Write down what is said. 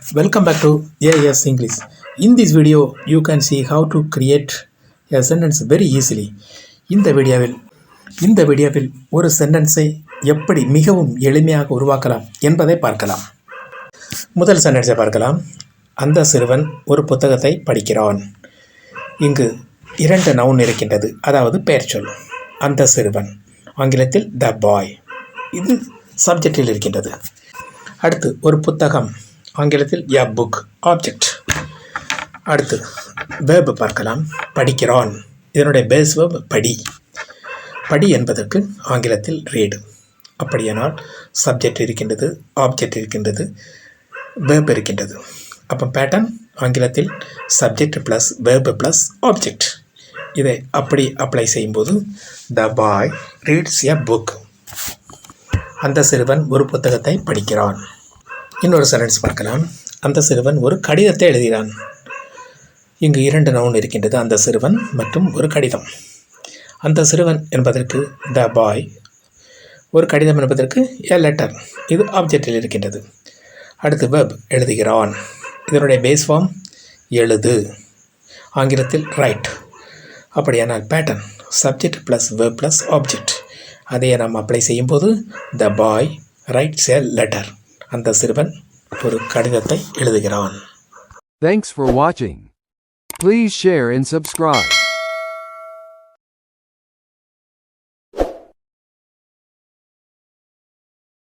Welcome back to AIS English. In this video, you can see how to create a sentence very easily. இந்த வீடியோவில் ஒரு சென்டென்ஸை எப்படி மிகவும் எளிமையாக உருவாக்கலாம் என்பதை பார்க்கலாம். முதல் சென்டென்ஸை பார்க்கலாம். அந்த சிறுவன் ஒரு புத்தகத்தை படிக்கிறான். இங்கு 2 நவுன் இருக்கின்றது, அதாவது பெயர்ச்சொல். அந்த சிறுவன், ஆங்கிலத்தில் த பாய், இது சப்ஜெக்டில் இருக்கின்றது. அடுத்து ஒரு புத்தகம், ஆங்கிலத்தில் எ புக், ஆப்ஜெக்ட். அடுத்து வேர்பு பார்க்கலாம். படிக்கிறான், இதனுடைய பேஸ் வேர்ப் படி. படி என்பதற்கு ஆங்கிலத்தில் ரீடு. அப்படியானால் சப்ஜெக்ட் இருக்கின்றது, ஆப்ஜெக்ட் இருக்கின்றது, வேர்ப் இருக்கின்றது. அப்போ பேட்டர்ன் ஆங்கிலத்தில் subject plus verb plus object. இதை அப்படி அப்ளை செய்யும்போது த பாய் ரீட்ஸ் எ புக். அந்த சிறுவன் ஒரு புத்தகத்தை படிக்கிறான். இன்னொரு சென்டென்ஸ் பார்க்கலாம். அந்த சிறுவன் ஒரு கடிதத்தை எழுதினான். இங்கு 2 நவுன் இருக்கின்றது, அந்த சிறுவன் மற்றும் ஒரு கடிதம். அந்த சிறுவன் என்பதற்கு த பாய், ஒரு கடிதம் என்பதற்கு எ லெட்டர், இது ஆப்ஜெக்டில் இருக்கின்றது. அடுத்து வெர்ப் எழுதுகிறான், இதனுடைய பேஸ் ஃபார்ம் எழுது, ஆங்கிலத்தில் ரைட். அப்படியானால் pattern subject plus verb plus object. அதையே நாம் அப்ளை செய்யும்போது த பாய் ரைட்ஸ் எ லெட்டர். அந்த சிறுவன் ஒரு கடிதத்தை எழுதுகிறான். Thanks for watching. Please share and subscribe.